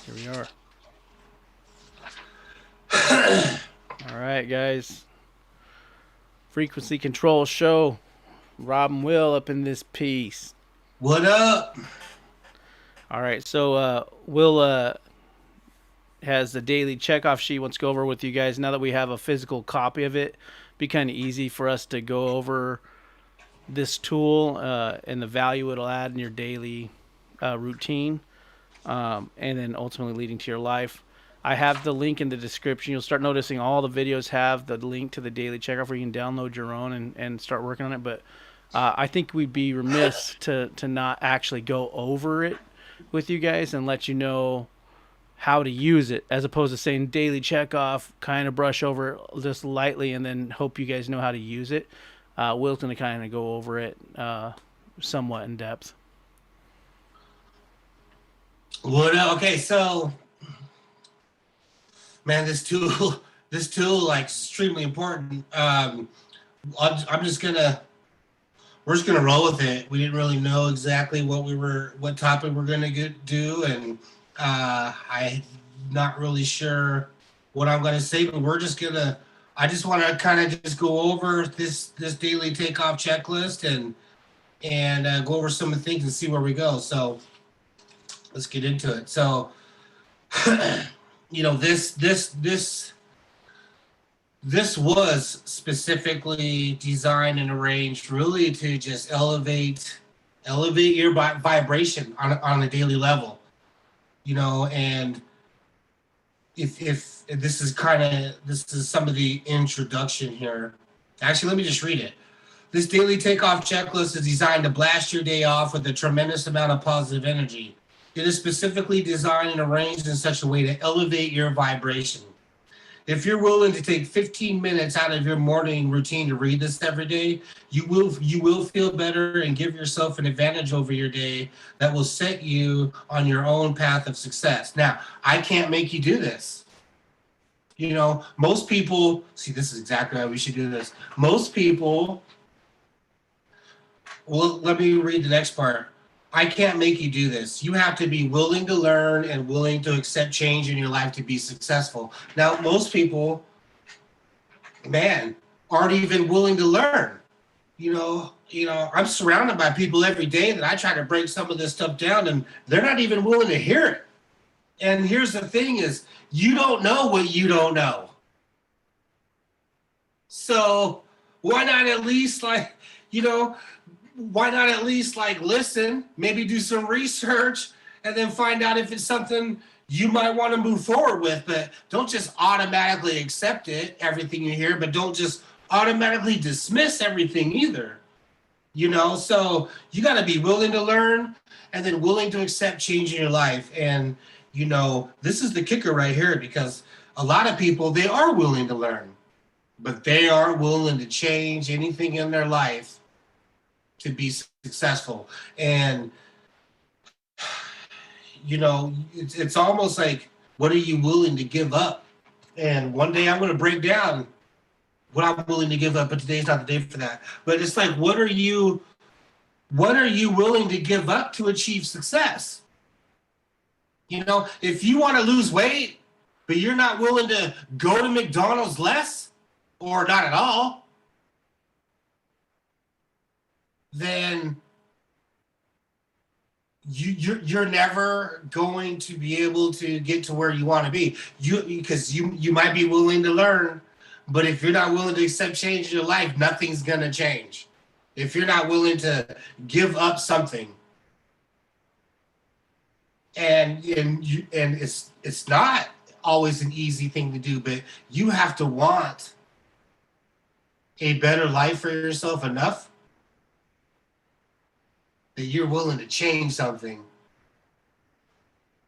Here we are. All right, guys. Frequency Control Show. Rob and Will up in this piece. What up? All right, so Will has the daily checkoff sheet. Wants to go over with you guys now that we have a physical copy of it. Be kind of easy for us to go over this tool and the value it'll add in your daily routine, and then ultimately leading to your life. I have the link in the description. You'll start noticing all the videos have the link to the daily checkoff where you can download your own and start working on it. But I think we'd be remiss to not actually go over it with you guys and let you know how to use it, as opposed to saying daily checkoff, kind of brush over it just lightly and then hope you guys know how to use it. Will's going to kind of go over it somewhat in depth. What up? Okay, so man, this tool, like extremely important. I'm just gonna we're just gonna roll with it. We didn't really know exactly what topic we're gonna do, and I'm not really sure what I'm gonna say, but we're just gonna. I just want to kind of just go over this daily takeoff checklist and go over some of the things and see where we go. So let's get into it. So this was specifically designed and arranged really to just elevate your vibration on a daily level, and if this is some of the introduction here. Actually, let me just read it. This daily takeoff checklist is designed to blast your day off with a tremendous amount of positive energy. It is specifically designed and arranged in such a way to elevate your vibration. If you're willing to take 15 minutes out of your morning routine to read this every day, you will feel better and give yourself an advantage over your day that will set you on your own path of success. Now, I can't make you do this. Most people see, this is exactly how we should do this. Most people, well, let me read the next part. I can't make you do this. You have to be willing to learn and willing to accept change in your life to be successful. Now, most people, man, aren't even willing to learn. I'm surrounded by people every day that I try to break some of this stuff down, and they're not even willing to hear it. And here's the thing is, you don't know what you don't know. So why not at least listen, maybe do some research, and then find out if it's something you might want to move forward with. But don't just automatically accept everything you hear, but don't just automatically dismiss everything either. So you got to be willing to learn and then willing to accept change in your life. And, this is the kicker right here, because a lot of people, they are willing to learn, but they aren't willing to change anything in their life to be successful. And it's almost like, what are you willing to give up? And one day I'm going to break down what I'm willing to give up, but today's not the day for that. But it's like, what are you willing to give up to achieve success? If you want to lose weight, but you're not willing to go to McDonald's less or not at all, then you're never going to be able to get to where you want to be. Because you might be willing to learn, but if you're not willing to accept change in your life, nothing's gonna change. If you're not willing to give up something, and it's not always an easy thing to do, but you have to want a better life for yourself enough that you're willing to change something.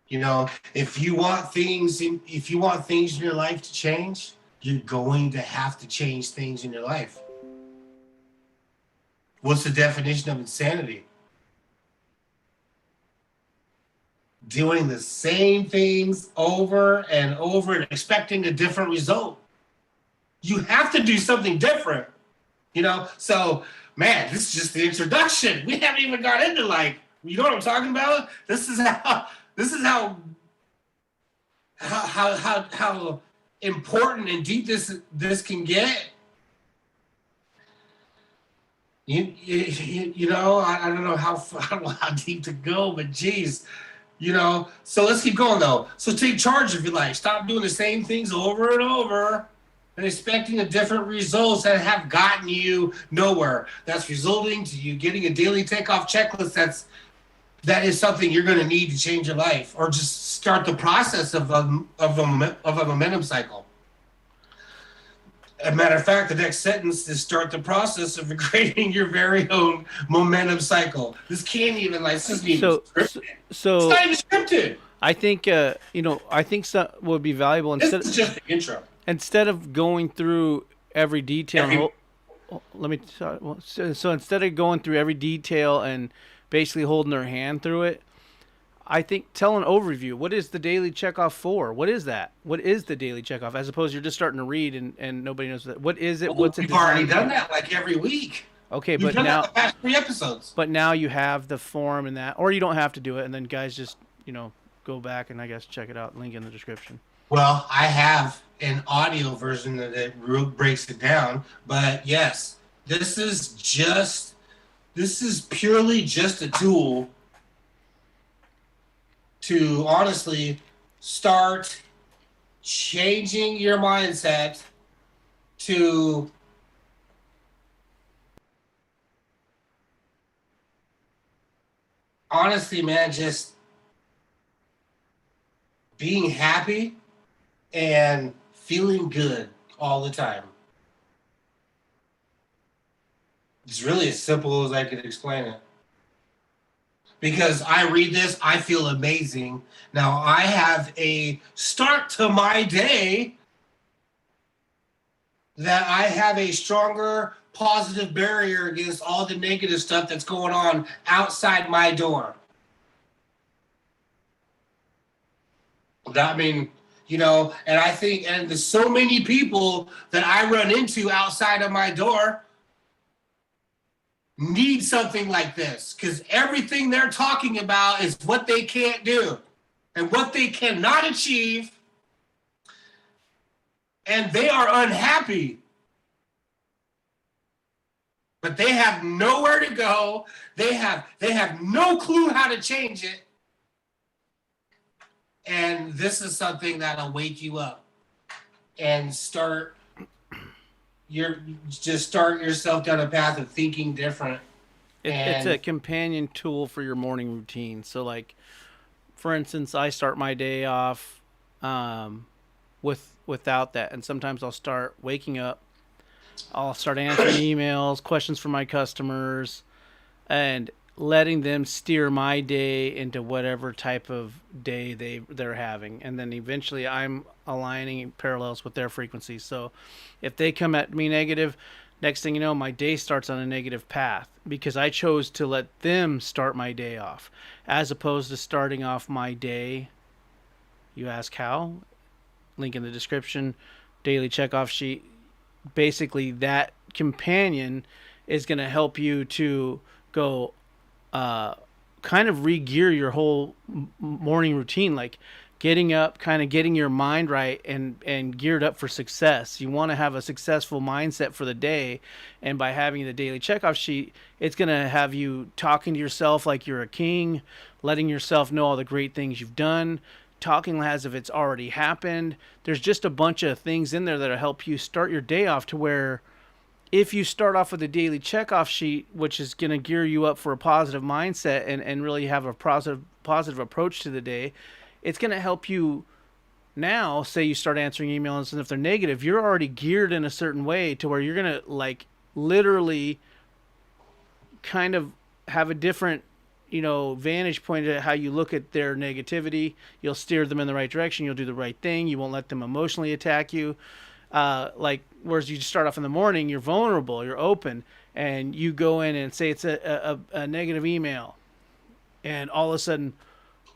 If you want things in your life to change, you're going to have to change things in your life. What's the definition of insanity? Doing the same things over and over and expecting a different result. You have to do something different. So, man, this is just the introduction. We haven't even got into, you know what I'm talking about? This is how how important and deep this can get. You know, I don't know I don't know how deep to go, but geez, you know. So let's keep going though. So take charge of your life. Stop doing the same things over and over and expecting a different results that have gotten you nowhere. That's resulting to you getting a daily takeoff checklist. That is something you're going to need to change your life, or just start the process of a momentum cycle. As a matter of fact, the next sentence is start the process of creating your very own momentum cycle. This can't even like this isn't even So, scripted. It's so not even scripted. I think I think so would be valuable This is just the intro. instead of going through every detail. And Every let me. So instead of going through every detail and basically holding their hand through it, I think tell an overview. What is the daily checkoff for? What is that? What is the daily checkoff? As opposed to you're just starting to read and nobody knows that. What is it? well, What's it we've already designed done for? that like every week. Okay, We've but done that now the past 3 episodes. but now you have the form and that, or you don't have to do it, and then guys just go back and I guess check it out. Link in the description. Well, I have an audio version that breaks it down, but yes, this is purely just a tool to honestly start changing your mindset to honestly, man, just being happy and feeling good all the time. It's really as simple as I could explain it. Because I read this, I feel amazing. Now I have a start to my day that I have a stronger positive barrier against all the negative stuff that's going on outside my door. I mean, and I think, and there's so many people that I run into outside of my door need something like this, because everything they're talking about is what they can't do and what they cannot achieve, and they are unhappy, but they have nowhere to go. They have no clue how to change it, and this is something that'll wake you up and start yourself down a path of thinking different. It's a companion tool for your morning routine. So, like, for instance, I start my day off without that, and sometimes I'll start waking up. I'll start answering emails, questions from my customers, and letting them steer my day into whatever type of day they're having, and then eventually I'm aligning parallels with their frequency. So if they come at me negative, next thing you know, my day starts on a negative path because I chose to let them start my day off, as opposed to starting off my day. You ask how? Link in the description. Daily checkoff sheet. Basically, that companion is going to help you to go kind of re-gear your whole morning routine, like getting up, kind of getting your mind right and geared up for success. You want to have a successful mindset for the day, and by having the daily checkoff sheet, it's going to have you talking to yourself like you're a king, letting yourself know all the great things you've done, talking as if it's already happened. There's just a bunch of things in there that'll help you start your day off to where if you start off with a daily checkoff sheet, which is going to gear you up for a positive mindset and really have a positive approach to the day, it's going to help you now. Say you start answering emails, and if they're negative, you're already geared in a certain way to where you're going to like literally kind of have a different vantage point at how you look at their negativity. You'll steer them in the right direction. You'll do the right thing. You won't let them emotionally attack you. Whereas you start off in the morning, you're vulnerable, you're open, and you go in and say it's a negative email, and all of a sudden,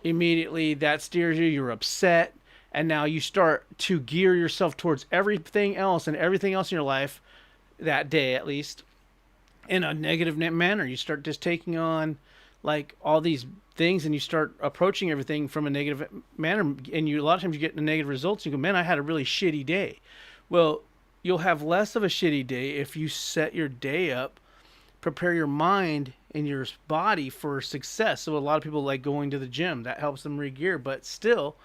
immediately that steers you. You're upset, and now you start to gear yourself towards everything else and everything else in your life that day, at least in a negative manner. You start just taking on like all these things and you start approaching everything from a negative manner, and you a lot of times you get the negative results. You go, man, I had a really shitty day. Well, you'll have less of a shitty day if you set your day up, prepare your mind and your body for success. So a lot of people like going to the gym, that helps them re-gear, but still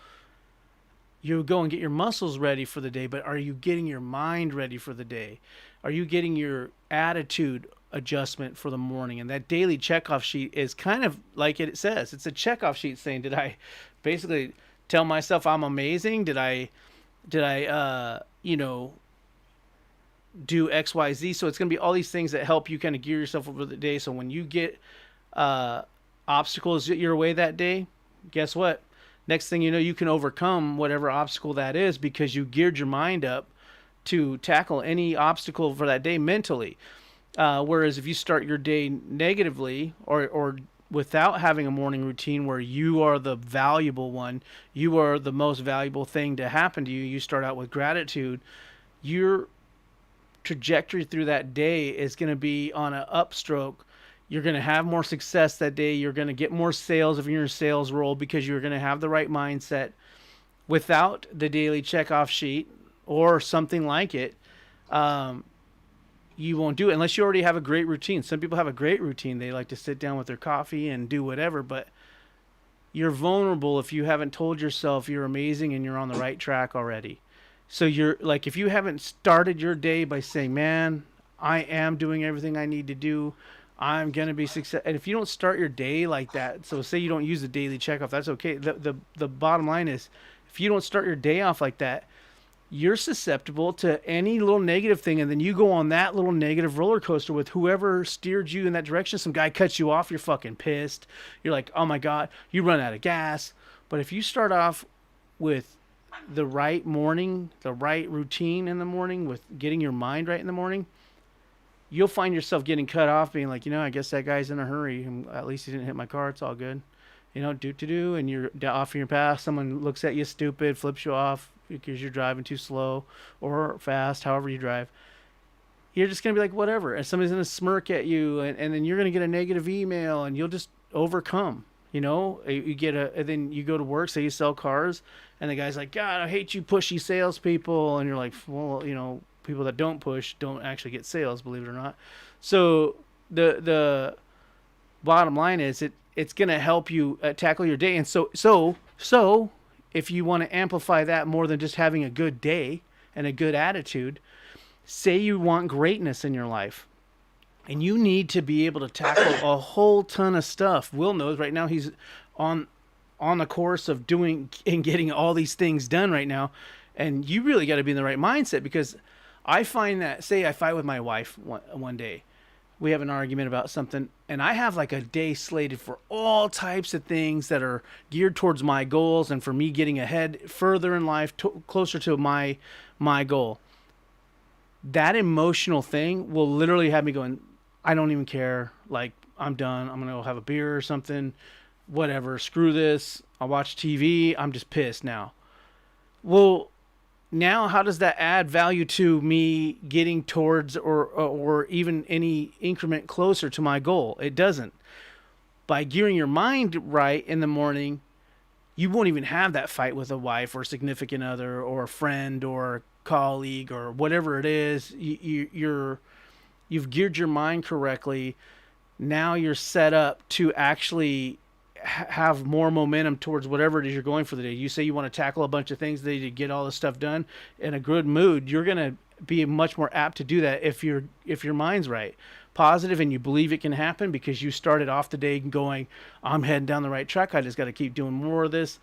you go and get your muscles ready for the day, but are you getting your mind ready for the day? Are you getting your attitude adjustment for the morning? And that daily checkoff sheet is kind of like it says. It's a checkoff sheet saying, did I basically tell myself I'm amazing? Did I do XYZ? So it's going to be all these things that help you kind of gear yourself over the day. So when you get uh, obstacles your way that day, guess what? Next thing you know, you can overcome whatever obstacle that is because you geared your mind up to tackle any obstacle for that day mentally. Whereas if you start your day negatively or without having a morning routine where you are the valuable one, you are the most valuable thing to happen to you, you start out with gratitude, your trajectory through that day is going to be on an upstroke. You're going to have more success that day. You're going to get more sales if you're in a sales role because you're going to have the right mindset. Without the daily checkoff sheet or something like it, you won't do it unless you already have a great routine. Some people have a great routine. They like to sit down with their coffee and do whatever, but you're vulnerable if you haven't told yourself you're amazing and you're on the right track already. So you're like, if you haven't started your day by saying, man, I am doing everything I need to do, I'm going to be success. And if you don't start your day like that, so say you don't use the daily checkoff, that's okay. The bottom line is, if you don't start your day off like that, you're susceptible to any little negative thing. And then you go on that little negative roller coaster with whoever steered you in that direction. Some guy cuts you off, you're fucking pissed. You're like, oh my God, you run out of gas. But if you start off with the right morning, the right routine in the morning, with getting your mind right in the morning, you'll find yourself getting cut off, being like, I guess that guy's in a hurry. At least he didn't hit my car. It's all good. Do, and you're off in your path. Someone looks at you stupid, flips you off because you're driving too slow or fast, however you drive. You're just going to be like, whatever. And somebody's going to smirk at you, and then you're going to get a negative email, and you'll just overcome. And then you go to work, say you sell cars, and the guy's like, God, I hate you pushy salespeople. And you're like, well, people that don't push don't actually get sales, believe it or not. So the bottom line is it's going to help you tackle your day. And so if you want to amplify that more than just having a good day and a good attitude, say you want greatness in your life. And you need to be able to tackle a whole ton of stuff. Will knows right now he's on the course of doing and getting all these things done right now. And you really got to be in the right mindset, because I find that, say I fight with my wife one day. We have an argument about something, and I have like a day slated for all types of things that are geared towards my goals and for me getting ahead further in life, closer to my goal. That emotional thing will literally have me going, I don't even care. Like, I'm done. I'm going to go have a beer or something. Whatever. Screw this. I'll watch TV. I'm just pissed now. Well, now how does that add value to me getting towards or even any increment closer to my goal? It doesn't. By gearing your mind right in the morning, you won't even have that fight with a wife or significant other or a friend or colleague or whatever it is. You've geared your mind correctly. Now you're set up to actually have more momentum towards whatever it is you're going for the day. You say you want to tackle a bunch of things today to get all this stuff done in a good mood. You're going to be much more apt to do that if your mind's right, positive, and you believe it can happen because you started off the day going, I'm heading down the right track. I just got to keep doing more of this.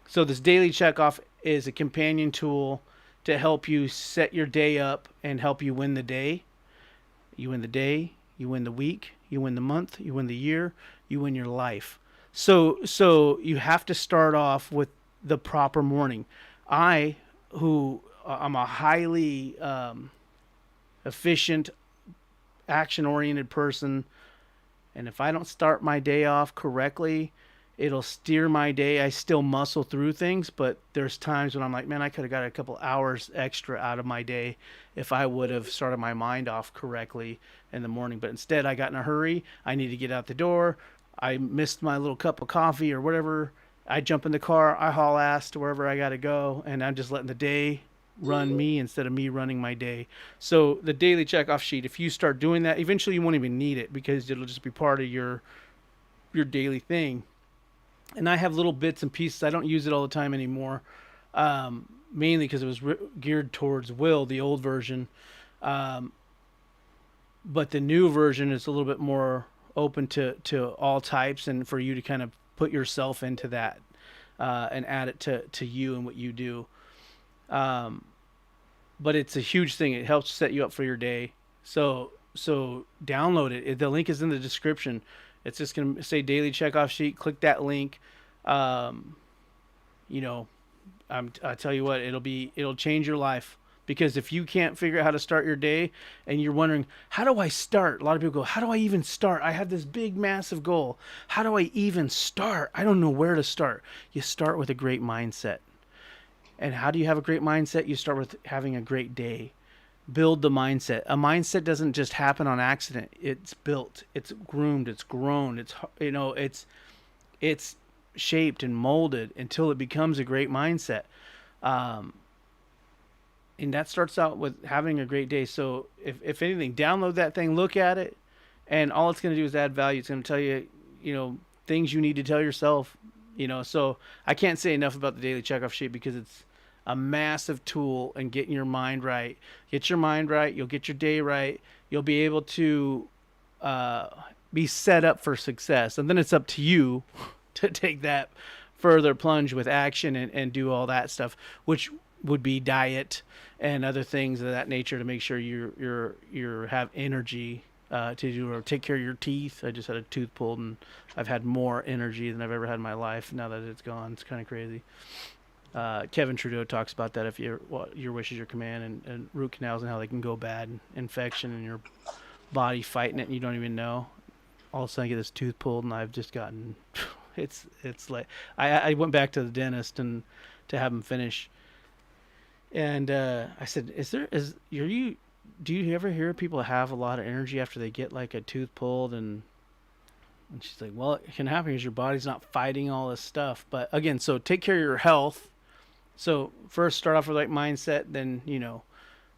So this daily checkoff is a companion tool to help you set your day up and help you win the day. You win the day, you win the week, you win the month, you win the year, you win your life. So you have to start off with the proper morning. I'm a highly efficient, action-oriented person, and if I don't start my day off correctly, it'll steer my day. I still muscle through things, but there's times when I'm like, man, I could have got a couple hours extra out of my day if I would have started my mind off correctly in the morning. But instead, I got in a hurry. I need to get out the door. I missed my little cup of coffee or whatever, I jump in the car, I haul ass to wherever I got to go, and I'm just letting the day run me instead of me running my day. So the daily checkoff sheet, if you start doing that, eventually you won't even need it because it'll just be part of your daily thing. And I have little bits and pieces. I don't use it all the time anymore, mainly because it was geared towards Will, the old version. Um, but the new version is a little bit more open to all types and for you to kind of put yourself into that and add it to you and what you do. Um, but it's a huge thing. It helps set you up for your day. So download it. The link is in the description. It's just gonna say daily checkoff sheet. Click that link. Um, you know, I tell you what, it'll change your life. Because if you can't figure out how to start your day and you're wondering, how do I start? A lot of people go, how do I even start? I have this big, massive goal. How do I even start? I don't know where to start. You start with a great mindset. And how do you have a great mindset? You start with having a great day. Build the mindset. A mindset doesn't just happen on accident. It's built. It's groomed. It's grown. It's shaped and molded until it becomes a great mindset. Um, and that starts out with having a great day. So if anything, download that thing, look at it, and all it's going to do is add value. It's going to tell you, things you need to tell yourself. So I can't say enough about the daily checkoff sheet because it's a massive tool in getting your mind right. Get your mind right, you'll get your day right. You'll be able to uh, be set up for success, and then it's up to you to take that further plunge with action and do all that stuff, which would be diet and other things of that nature to make sure you have energy to do or take care of your teeth. I just had a tooth pulled and I've had more energy than I've ever had in my life now that it's gone. It's kind of crazy. Kevin Trudeau talks about that if your wish is your command, and root canals and how they can go bad, and infection in your body fighting it and you don't even know. All of a sudden I get this tooth pulled and I've just gotten it's like I went back to the dentist and to have him finish. And I said, do you ever hear people have a lot of energy after they get like a tooth pulled? And she's like, well, it can happen because your body's not fighting all this stuff. But again, so take care of your health. So first start off with the right mindset, then,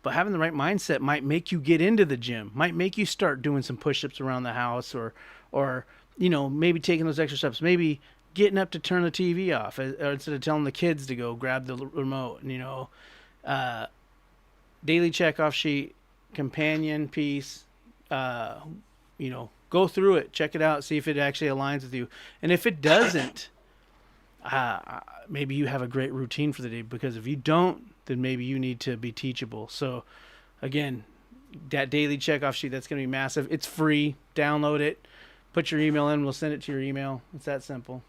but having the right mindset might make you get into the gym, might make you start doing some push-ups around the house or maybe taking those extra steps, maybe getting up to turn the TV off or instead of telling the kids to go grab the remote, uh, daily checkoff sheet, companion piece, go through it, check it out, see if it actually aligns with you. And if it doesn't, maybe you have a great routine for the day, because if you don't, then maybe you need to be teachable. So again, that daily checkoff sheet, that's going to be massive. It's free. Download it, put your email in, we'll send it to your email. It's that simple.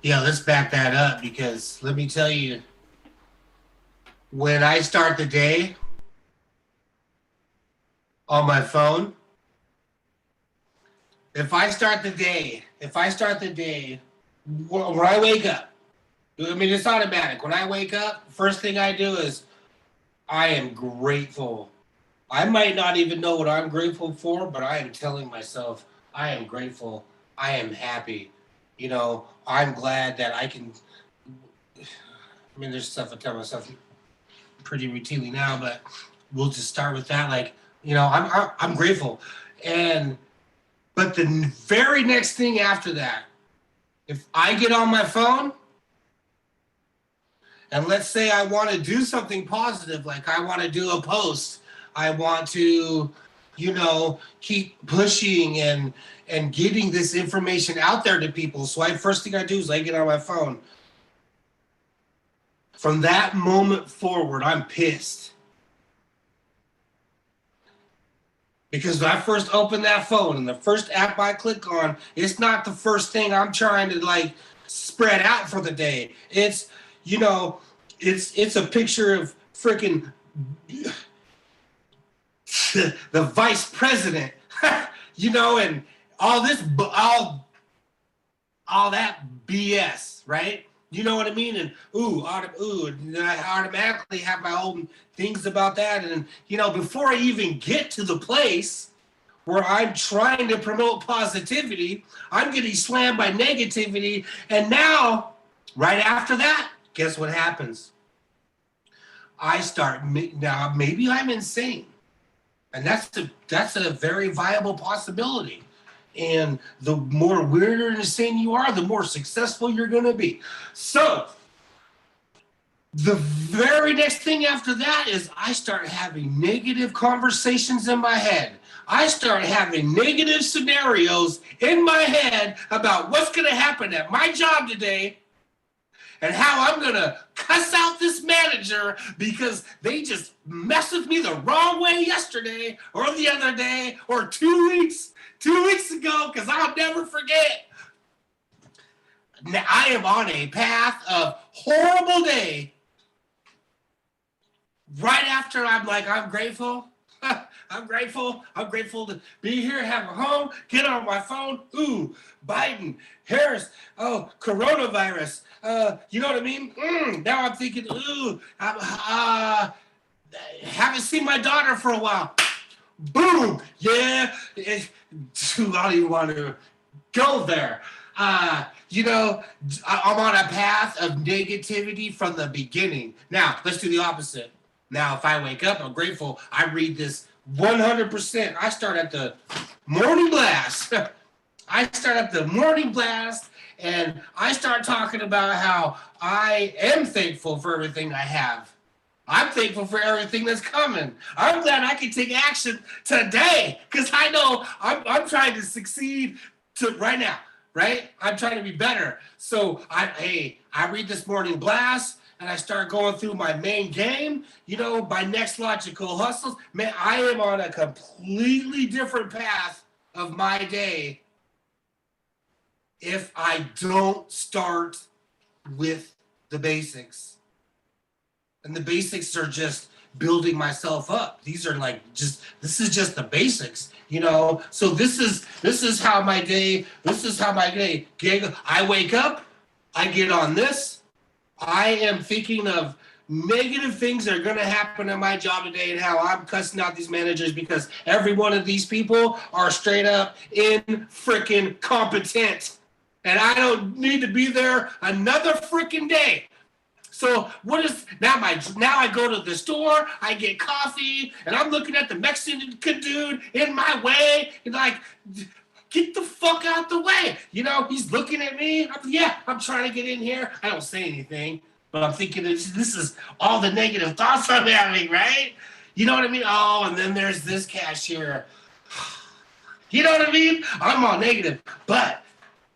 Yeah, let's back that up, because let me tell you, when I start the day on my phone, if I start the day when I wake up, I mean, it's automatic. When I wake up, first thing I do is I am grateful. I might not even know what I'm grateful for, but I am telling myself I am grateful. I am happy. I'm glad that I can. I mean, there's stuff I tell myself pretty routinely now, but we'll just start with that. Like, I'm grateful. But the very next thing after that, if I get on my phone, and let's say I want to do something positive, like I want to do a post, I want to, keep pushing and getting this information out there to people. So first thing I do is I get on my phone. From that moment forward, I'm pissed. Because when I first open that phone and the first app I click on, it's not the first thing I'm trying to spread out for the day. It's, it's a picture of freaking the vice president, and all that BS, right? You know what I mean? And and I automatically have my own things about that. And before I even get to the place where I'm trying to promote positivity. I'm getting slammed by negativity. And now, right after that, guess what happens? I start, now maybe I'm insane. And that's a very viable possibility. And the more weirder and insane you are, the more successful you're going to be. So the very next thing after that is I start having negative conversations in my head. I start having negative scenarios in my head about what's going to happen at my job today and how I'm going to cuss out this manager because they just messed with me the wrong way yesterday or the other day or 2 weeks ago, because I'll never forget. Now, I am on a path of horrible day. Right after I'm like, I'm grateful. I'm grateful. I'm grateful to be here, have a home, get on my phone. Ooh, Biden, Harris, oh, coronavirus. You know what I mean? Now I'm thinking, ooh, haven't seen my daughter for a while. Boom, yeah. I don't even want to go there. You know, I'm on a path of negativity from the beginning. Now, let's do the opposite. Now, if I wake up, I'm grateful. I read this 100%. I start at the morning blast. I start at the morning blast, and I start talking about how I am thankful for everything I have. I'm thankful for everything that's coming. I'm glad I can take action today because I know I'm trying to succeed right now, right? I'm trying to be better. So I read this morning blast and I start going through my main game, you know, my next logical hustles. Man, I am on a completely different path of my day if I don't start with the basics. And the basics are just building myself up. These are like this is just the basics, you know. So this is how my day I wake up, I get on this. I am thinking of negative things that are going to happen at my job today and how I'm cussing out these managers because every one of these people are straight up in freaking competent. And I don't need to be there another freaking day. So what is now I go to the store, I get coffee, and I'm looking at the Mexican dude in my way, and like, get the fuck out the way. You know, he's looking at me. I'm trying to get in here. I don't say anything, but I'm thinking this is all the negative thoughts I'm having, right? You know what I mean? Oh, and then there's this cashier. You know what I mean? I'm all negative, but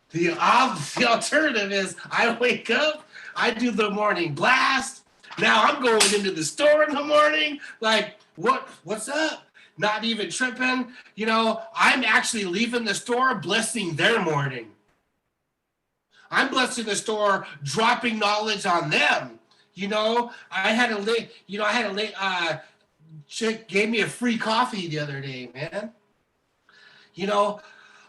the alternative is I wake up, I do the morning blast. Now I'm going into the store in the morning. Like, what's up? Not even tripping. You know, I'm actually leaving the store blessing their morning. I'm blessing the store, dropping knowledge on them. You know, I had a late chick gave me a free coffee the other day, man. You know,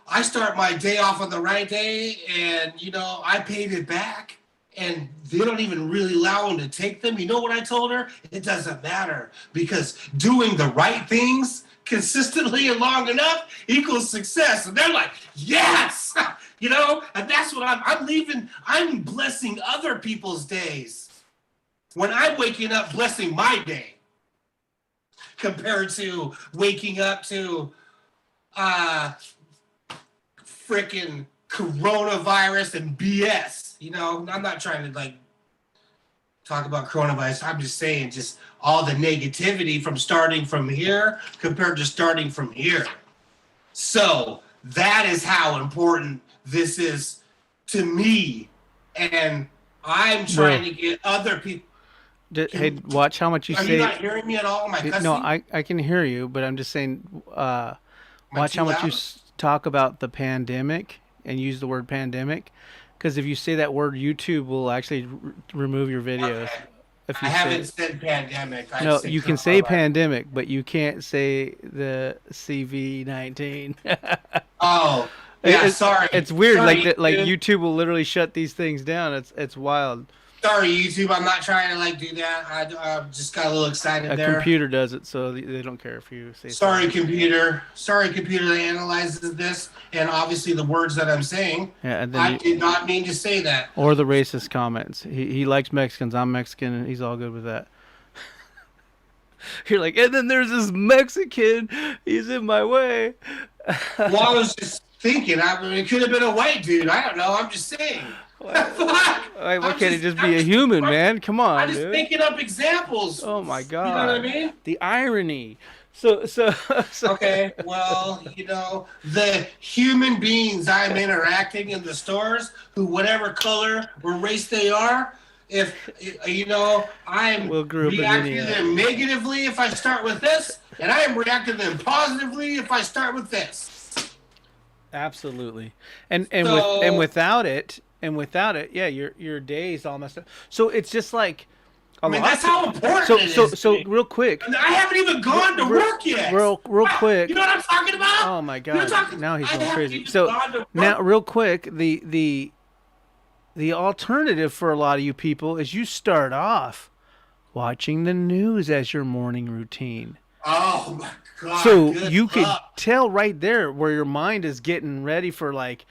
I start my day off on the right day and, you know, I paid it back. And they don't even really allow them to take them. You know what I told her? It doesn't matter because doing the right things consistently and long enough equals success. And they're like, yes, you know, and that's what I'm leaving. I'm blessing other people's days when I'm waking up blessing my day compared to waking up to freaking coronavirus and BS. You know, I'm not trying to like talk about coronavirus. I'm just saying just all the negativity from starting from here compared to starting from here. So that is how important this is to me. And I'm trying to get other people. Hey, watch how much you Are say. you not hearing me at all? Am I cussing? No, I can hear you, but I'm just saying, watch how much you loud? talk about the pandemic and use the word pandemic. Because if you say that word, YouTube will actually remove your videos. Okay. If I you haven't say said pandemic. I've no, said you can say coronavirus. pandemic, but you can't say the CV-19. Oh, Yeah, sorry. It's weird. Like Sorry, that. Like YouTube. YouTube will literally shut these things down. It's wild. Sorry, YouTube. I'm not trying to like do that. I just got a little excited A there. computer does it, so they don't care if you say sorry. Sorry, computer. Sorry, computer that analyzes this, and obviously the words that I'm saying. Yeah, and then I did not mean to say that. or the racist comments. He likes Mexicans. I'm Mexican, and he's all good with that. You're like, and then there's this Mexican. He's in my way. Well, I was just thinking. I mean, it could have been a white dude. I don't know. I'm just saying. Fuck. Why can't he just be a human, man? Come I'm on, just dude. making up examples. Oh my You know what I God. mean? The irony. So Okay, well, the human beings I'm interacting in the stores, who whatever color or race they are, if I'm We'll group it reacting to anyhow. them negatively if I start with this, and I am reacting to them positively if I start with this. Absolutely. And So, without it, yeah, your day is all messed up. So it's just like a I mean, lot. that's how important So it so is to so me. real quick, And I haven't even gone to work yet. real quick. You know what I'm talking about? Oh my You know what I'm God! talking- Now he's I going haven't crazy. even So gone to now, work. real quick, the alternative for a lot of you people is you start off watching the news as your morning routine. Oh my God! So Good you could luck. tell right there where your mind is getting ready for like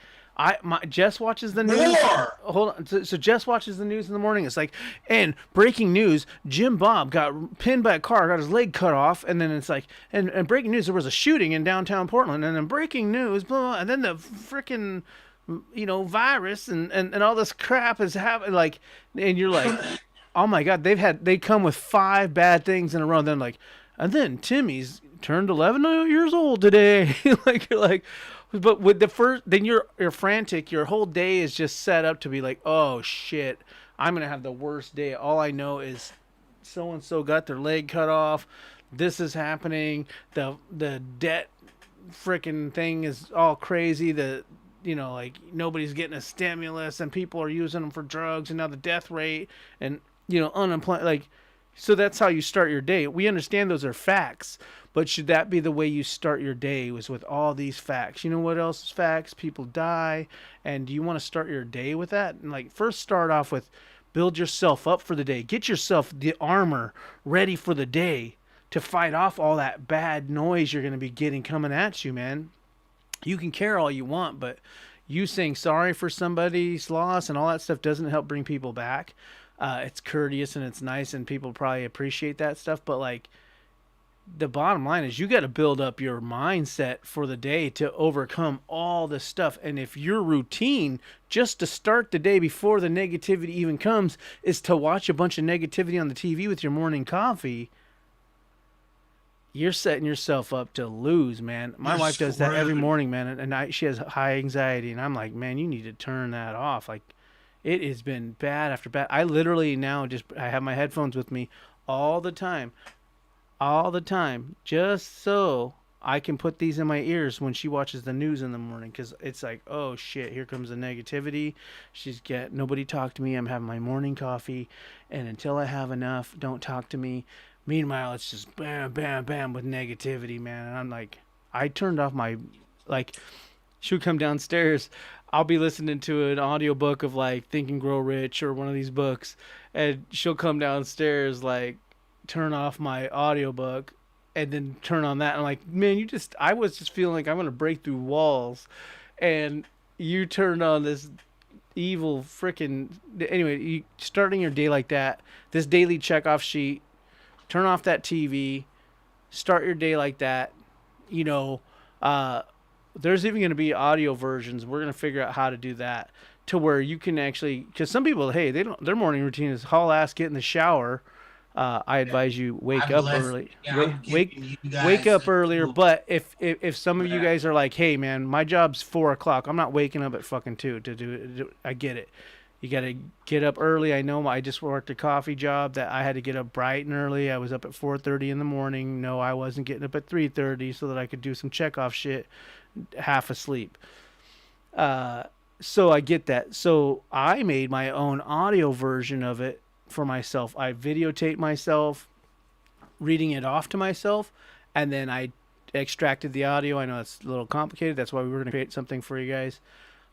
Jess watches the news. War. Hold on. So Jess watches the news in the morning. It's like, and breaking news: Jim Bob got pinned by a car, got his leg cut off, and then it's like, and breaking news: there was a shooting in downtown Portland, and then breaking news, blah, blah, and then the freaking virus and all this crap is happening. Like, and you're like, oh my God, they come with five bad things in a row. And then like, and then Timmy's turned 11 years old today. Like you're like, but with the first, then you're frantic. Your whole day is just set up to be like, oh shit, I'm gonna have the worst day. All I know is so and so got their leg cut off. This is happening. The debt freaking thing is all crazy. Like nobody's getting a stimulus and people are using them for drugs, and now the death rate and unemployment, like, so that's how you start your day. We understand those are facts, but should that be the way you start your day, was with all these facts? You know what else is facts? People die. And do you want to start your day with that? And like, first start off with build yourself up for the day. Get yourself the armor ready for the day to fight off all that bad noise you're going to be getting coming at you, man. You can care all you want, but you saying sorry for somebody's loss and all that stuff doesn't help bring people back. It's courteous and it's nice, and people probably appreciate that stuff. But like, the bottom line is you got to build up your mindset for the day to overcome all this stuff. And if your routine just to start the day before the negativity even comes is to watch a bunch of negativity on the TV with your morning coffee, you're setting yourself up to lose, man. My wife does that every morning, man, and she has high anxiety, and I'm like, man, you need to turn that off. Like, it has been bad after bad. I literally now I have my headphones with me all the time, just so I can put these in my ears when she watches the news in the morning, because it's like, oh shit, here comes the negativity. Nobody talk to me. I'm having my morning coffee, and until I have enough, don't talk to me. Meanwhile, it's just bam, bam, bam with negativity, man. And I'm like, I turned off my, like, she'll come downstairs. I'll be listening to an audiobook of like Think and Grow Rich or one of these books, and she'll come downstairs, like, turn off my audiobook and then turn on that. I'm like, man, I was just feeling like I'm going to break through walls. And you turned on this evil freaking, anyway, starting your day like that, this daily checkoff sheet, turn off that TV, start your day like that. You know, there's even going to be audio versions. We're going to figure out how to do that to where you can actually, because some people, hey, their morning routine is haul ass, get in the shower. I advise you wake up early. Yeah, Wake up earlier. But if some of you guys are like, hey man, my job's 4 o'clock, I'm not waking up at fucking 2 to do it. I get it. You got to get up early. I know I just worked a coffee job that I had to get up bright and early. I was up at 4:30 in the morning. No, I wasn't getting up at 3:30 so that I could do some checkoff shit, half asleep. So I get that. So I made my own audio version of it for myself. I videotape myself reading it off to myself, and then I extracted the audio. I know it's a little complicated. That's why we were going to create something for you guys.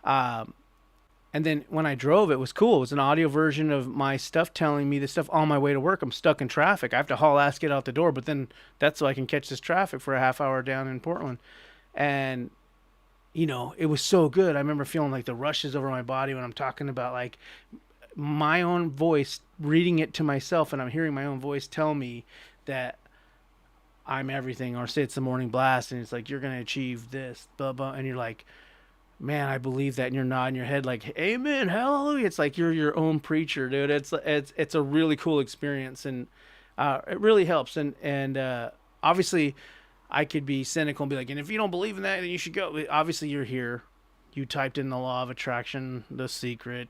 Um, and then when I drove, it was cool. It was an audio version of my stuff telling me the stuff on my way to work. I'm stuck in traffic. I have to haul ass get out the door, but then that's so I can catch this traffic for a half hour down in Portland. And it was so good. I remember feeling like the rushes over my body when I'm talking about like my own voice, reading it to myself, and I'm hearing my own voice tell me that I'm everything. Or say it's the morning blast, and it's like you're gonna achieve this, blah blah, and you're like, man, I believe that, and you're nodding your head like, amen, hallelujah. It's like you're your own preacher, dude. It's a really cool experience, and it really helps. And obviously, I could be cynical and be like, and if you don't believe in that, then you should go. Obviously, you're here. You typed in the law of attraction, The Secret,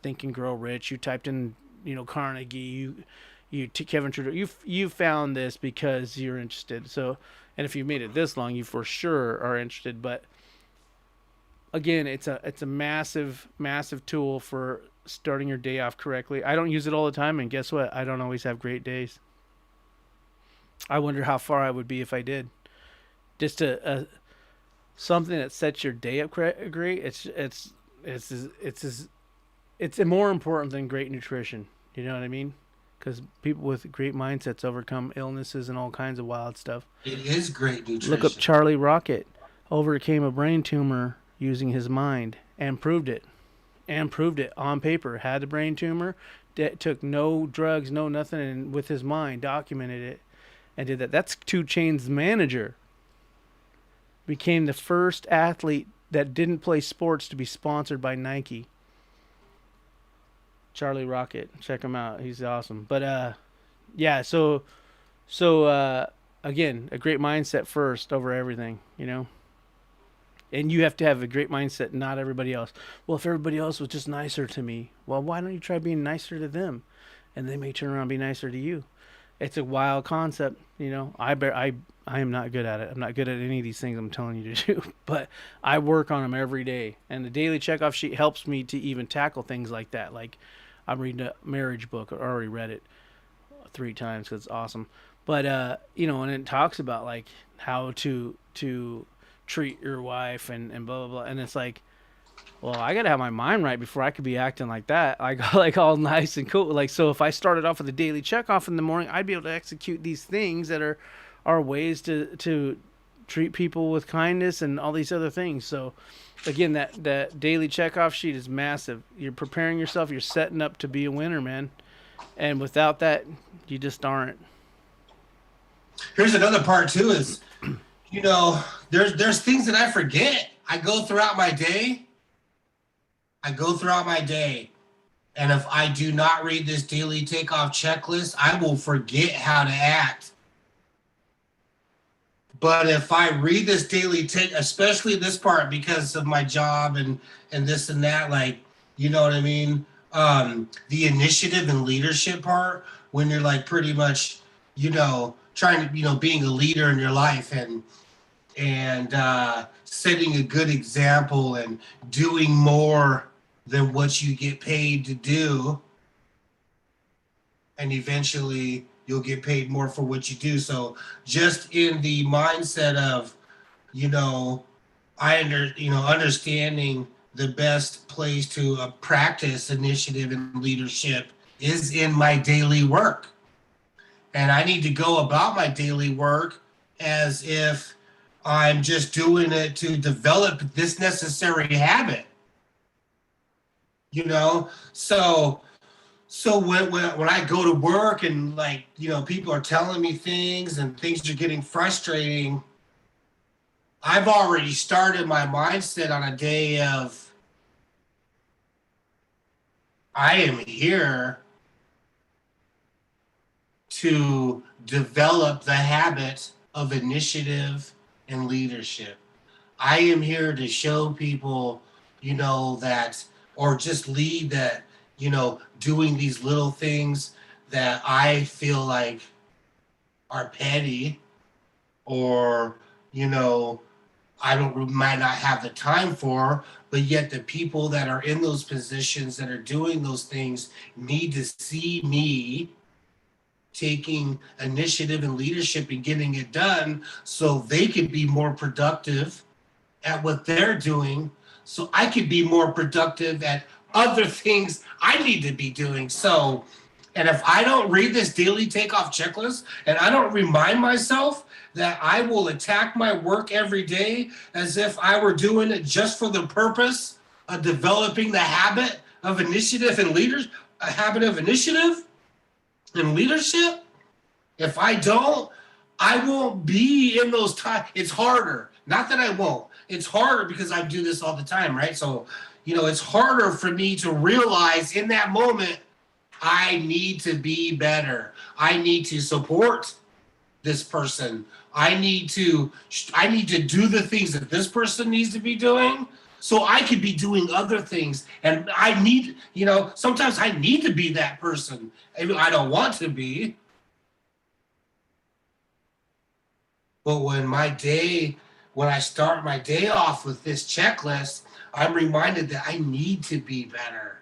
Think and Grow Rich. You typed in, Carnegie. Kevin Trudeau. You found this because you're interested. So, and if you've made it this long, you for sure are interested. But again, it's a massive tool for starting your day off correctly. I don't use it all the time, and guess what? I don't always have great days. I wonder how far I would be if I did. Just a something that sets your day up great. It's more important than great nutrition. You know what I mean? Because people with great mindsets overcome illnesses and all kinds of wild stuff. It is great Look up nutrition. Charlie Rocket. Overcame a brain tumor using his mind and proved it. And proved it on paper. Had a brain tumor, took no drugs, no nothing, and with his mind documented it and did that. That's 2 Chainz's manager. Became the first athlete that didn't play sports to be sponsored by Nike. Charlie Rocket, check him out. He's awesome. But yeah. So again, a great mindset first over everything. And you have to have a great mindset, not everybody else. Well, if everybody else was just nicer to me, well, why don't you try being nicer to them, and they may turn around and be nicer to you. It's a wild concept. I am not good at it. I'm not good at any of these things I'm telling you to do, but I work on them every day. And the daily checkoff sheet helps me to even tackle things like that. Like I'm reading a marriage book. I already read it 3 times because it's awesome. But and it talks about like how to treat your wife and blah blah blah. And it's like, well, I gotta have my mind right before I could be acting like that, like all nice and cool. Like, so if I started off with a daily checkoff in the morning, I'd be able to execute these things that are ways to treat people with kindness and all these other things. So, again, that daily checkoff sheet is massive. You're preparing yourself. You're setting up to be a winner, man. And without that, you just aren't. Here's another part too is, there's things that I forget. I go throughout my day. And if I do not read this daily takeoff checklist, I will forget how to act. But if I read this daily especially this part because of my job and this and that, like, you know what I mean? The initiative and leadership part, when you're like pretty much, trying to, being a leader in your life and setting a good example and doing more than what you get paid to do, and eventually you'll get paid more for what you do. So just in the mindset of, understanding the best place to practice initiative and leadership is in my daily work. And I need to go about my daily work as if I'm just doing it to develop this necessary habit. So when I go to work and like, people are telling me things and things are getting frustrating, I've already started my mindset on a day of, I am here to develop the habit of initiative and leadership. I am here to show people, that, or just lead that, doing these little things that I feel like are petty or, might not have the time for, but yet the people that are in those positions that are doing those things need to see me taking initiative and leadership and getting it done so they could be more productive at what they're doing, so I could be more productive at other things I need to be doing. So, and if I don't read this daily takeoff checklist and I don't remind myself that I will attack my work every day as if I were doing it just for the purpose of developing the habit of initiative and leaders, a habit of initiative and leadership, if I don't, I won't be in those times. It's harder. Not that I won't. It's harder because I do this all the time, right? So, it's harder for me to realize in that moment, I need to be better. I need to support this person. I need to do the things that this person needs to be doing so I could be doing other things. And I need, sometimes I need to be that person. I don't want to be. But when I start my day off with this checklist, I'm reminded that I need to be better.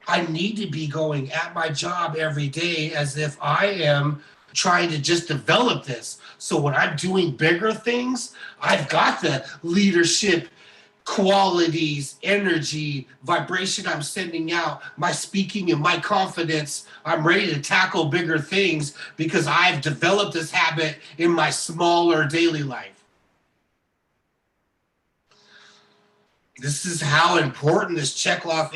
I need to be going at my job every day as if I am trying to just develop this. So when I'm doing bigger things, I've got the leadership qualities, energy, vibration I'm sending out, my speaking and my confidence. I'm ready to tackle bigger things because I've developed this habit in my smaller daily life. This is how important this checkoff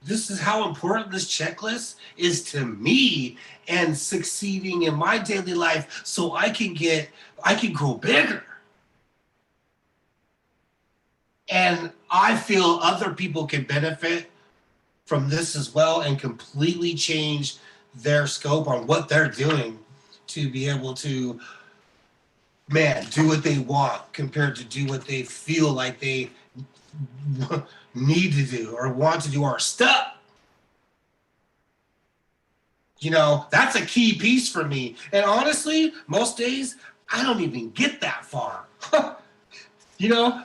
this is how important this checklist is to me and succeeding in my daily life so I can grow bigger. And I feel other people can benefit from this as well and completely change their scope on what they're doing to be able to, do what they want compared to do what they feel like they need to do or want to do or stuck. That's a key piece for me. And honestly, most days, I don't even get that far. I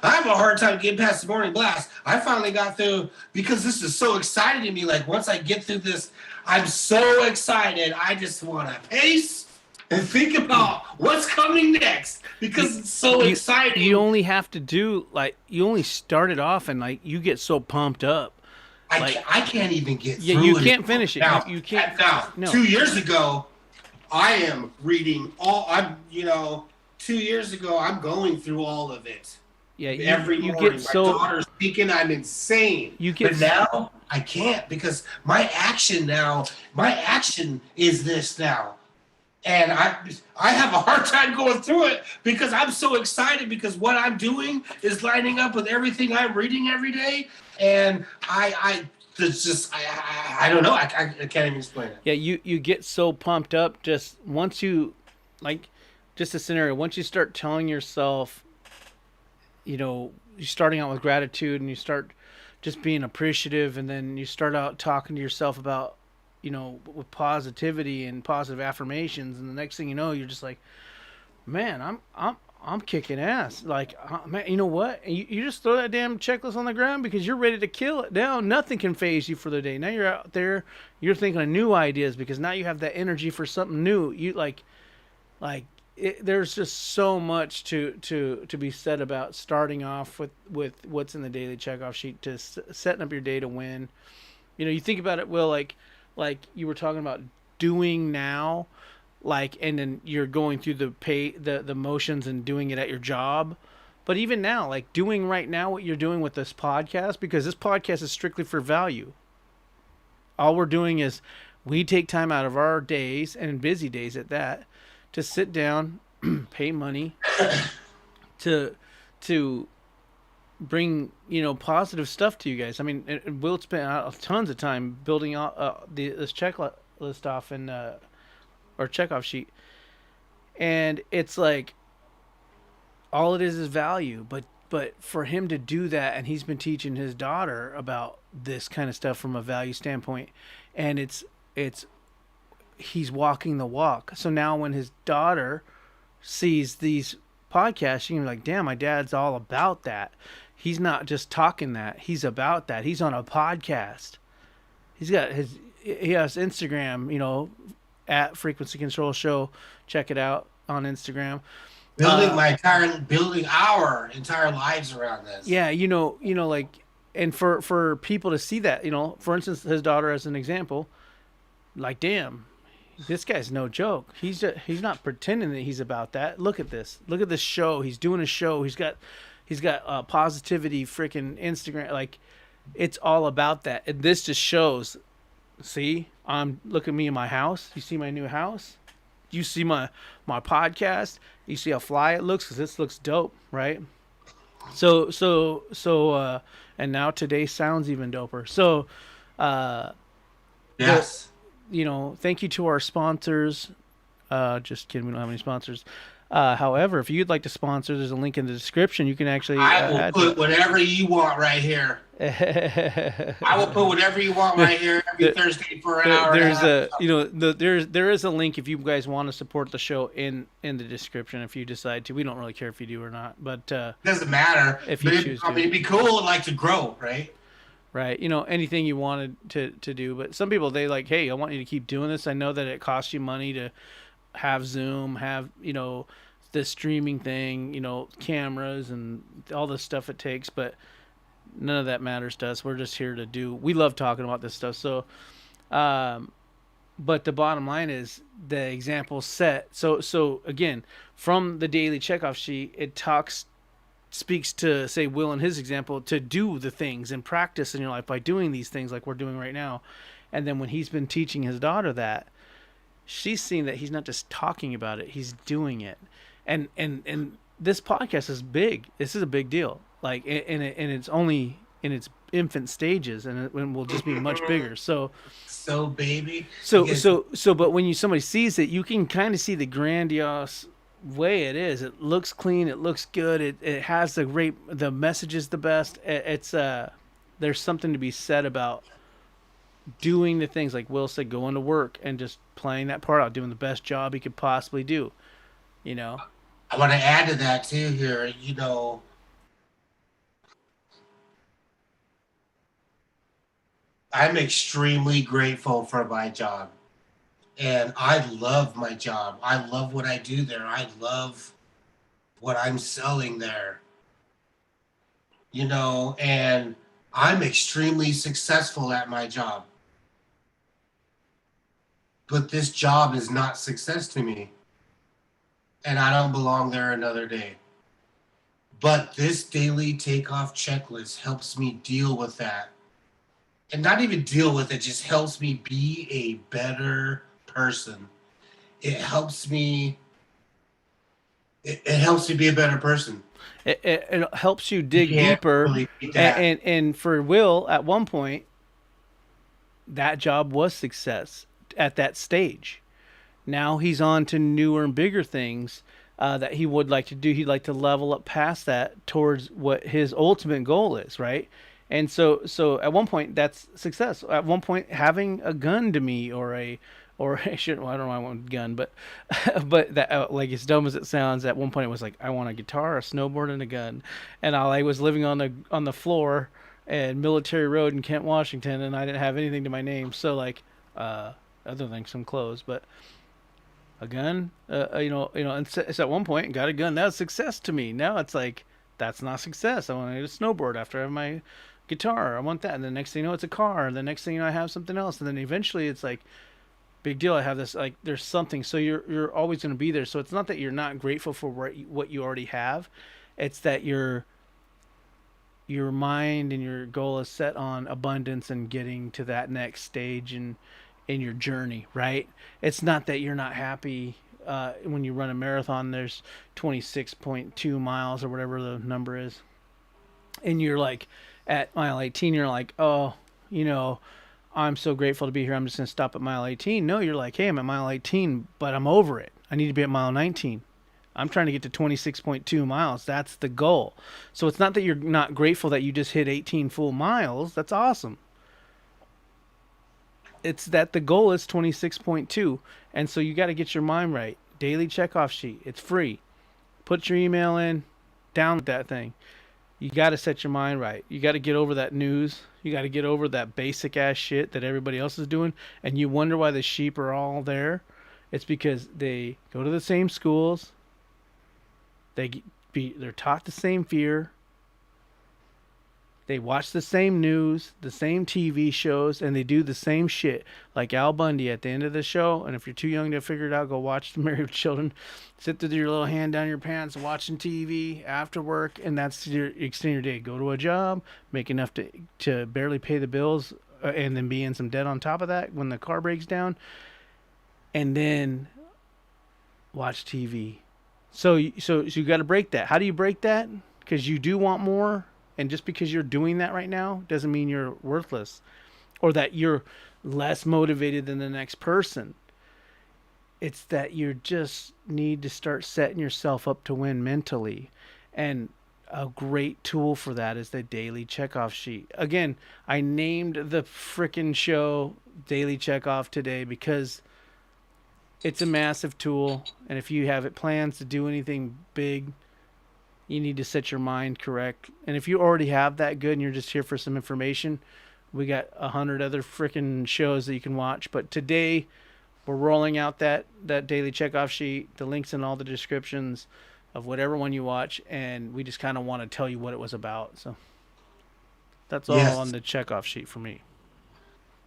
have a hard time getting past the morning blast. I finally got through because this is so exciting to me. Like once I get through this, I'm so excited. I just want to pace and think about what's coming next because it's so exciting. You only have to do you only start it off and you get so pumped up. I can't even get through it. You can't finish it. Now, you can't. No. 2 years ago, I am reading 2 years ago, I'm going through all of it. Yeah, every morning. My daughter's speaking, I'm insane. But now I can't because my action is this now. And I have a hard time going through it because I'm so excited because what I'm doing is lining up with everything I'm reading every day. And I don't know. I can't even explain it. Yeah, you get so pumped up just once you, just a scenario, once you start telling yourself, you're starting out with gratitude and you start just being appreciative and then you start out talking to yourself about, with positivity and positive affirmations. And the next thing you know, you're just like, man, I'm kicking ass. Man, you know what? You just throw that damn checklist on the ground because you're ready to kill it down. Nothing can phase you for the day. Now you're out there, you're thinking of new ideas because now you have that energy for something new. There's just so much to be said about starting off with what's in the daily checkoff sheet to setting up your day to win. You think about it, Will, like you were talking about doing now, and then you're going through the motions and doing it at your job. But even now, doing right now what you're doing with this podcast, because this podcast is strictly for value. All we're doing is we take time out of our days, and busy days at that, to sit down, pay money to bring positive stuff to you guys. I mean, Will spent tons of time building this checklist off and or checkoff sheet, and it's all it is value. But for him to do that, and he's been teaching his daughter about this kind of stuff from a value standpoint, and it's he's walking the walk. So now when his daughter sees these podcasts, she can be like, damn, my dad's all about that. He's not just talking that. He's about that. He's on a podcast. He's got he has Instagram, at Frequency Control Show. Check it out on Instagram. Uh, Building our entire lives around this. yeah, like, and for people to see that, for instance, his daughter as an example, like, damn, this guy's no joke. He's not pretending that he's about that. Look at this. Look at this show. He's doing a show. He's got positivity, freaking Instagram. Like, it's all about that. And this just shows. See, look at me in my house. You see my new house. You see my podcast. You see how fly it looks because this looks dope, right? So, and now today sounds even doper. So, uh, the Yes. thank you to our sponsors. Just kidding, we don't have any sponsors. However, if you'd like to sponsor, there's a link in the description. You can actually I will add put to whatever you want right here. it. I will put whatever you want right here every Thursday for an hour and a There's half. there is a link if you guys want to support the show in the description if you decide to. We don't really care if you do or not, but Doesn't matter. if you But choose I mean, to, it'd be cool and like to grow, right? right? Anything you wanted to do. But some people, they like, hey, I want you to keep doing this. I know that it costs you money to have Zoom, have the streaming thing, cameras and all the stuff it takes, but none of that matters to us. We're just here to do. We love talking about this stuff. So, um, but the bottom line is the example set. So again, from the daily checkoff sheet, it speaks to, say, Will in his example, to do the things and practice in your life by doing these things like we're doing right now. And then when he's been teaching his daughter that, she's seeing that he's not just talking about it, he's doing it. And this podcast is big. This is a big deal. Like, and it's only in its infant stages, and it will just be much bigger. So So, baby. so Because so so but when somebody sees it, you can kind of see the grandiose way it is. It looks clean, it looks good, it has the message is the best. It's there's something to be said about doing the things like Will said, going to work and just playing that part out, doing the best job he could possibly do, you know. I want to add to that too here. I'm extremely grateful for my job. And I love my job. I love what I do there. I love what I'm selling there. And I'm extremely successful at my job. But this job is not success to me. And I don't belong there another day. But this daily takeoff checklist helps me deal with that. And not even deal with it, just helps me be a better person. It helps me it helps me be a better person. It helps you You dig can't deeper. really beat and, that. and and for Will, at one point, that job was success at that stage. Now he's on to newer and bigger things that he would like to do. He'd like to level up past that towards what his ultimate goal is, right? And so at one point that's success. At one point, having a gun to me, or I shouldn't. Well, I don't know. I want a gun, but but that, like, as dumb as it sounds, at one point it was like, I want a guitar, a snowboard, and a gun. And I was living on the floor and Military Road in Kent, Washington, and I didn't have anything to my name. So, like, other than some clothes, but a gun, and so at one point got a gun. That was success to me. Now it's like, that's not success. I want to get a snowboard after I have my guitar. I want that. And the next thing you know, it's a car. And the next thing you know, I have something else. And then eventually it's like, big deal. I have this, like, there's something. So you're always going to be there. So it's not that you're not grateful for what you already have. It's that your mind and your goal is set on abundance and getting to that next stage in your journey, right? It's not that you're not happy when you run a marathon. There's 26.2 miles or whatever the number is, and you're like at mile 18. You're like, oh, I'm so grateful to be here. I'm just gonna stop at mile 18. No, you're like, hey, I'm at mile 18, but I'm over it. I need to be at mile 19. I'm trying to get to 26.2 miles. That's the goal. So it's not that you're not grateful that you just hit 18 full miles. That's awesome. It's that the goal is 26.2. And so you got to get your mind right. Daily checkoff sheet. It's free. Put your email in, download that thing. You got to set your mind right. You got to get over that news. You got to get over that basic ass shit that everybody else is doing. And you wonder why the sheep are all there. It's because they go to the same schools. They're taught the same fear. They watch the same news, the same TV shows, and they do the same shit. Like Al Bundy at the end of the show. And if you're too young to figure it out, go watch The Married with Children. Sit with your little hand down your pants, watching TV after work, and that's your extend your day. Go to a job, make enough to barely pay the bills, and then be in some debt on top of that when the car breaks down, and then watch TV. So you got to break that. How do you break that? Because you do want more, and just because you're doing that right now doesn't mean you're worthless or that you're less motivated than the next person. It's that you just need to start setting yourself up to win mentally. And a great tool for that is the daily checkoff sheet. Again, I named the frickin' show Daily Checkoff today because it's a massive tool. And if you have plans to do anything big, you need to set your mind correct. And if you already have that good and you're just here for some information, we got 100 other freaking shows that you can watch. But today, we're rolling out that daily checkoff sheet, the links in all the descriptions of whatever one you watch, and we just kind of want to tell you what it was about. So that's all on the checkoff sheet for me.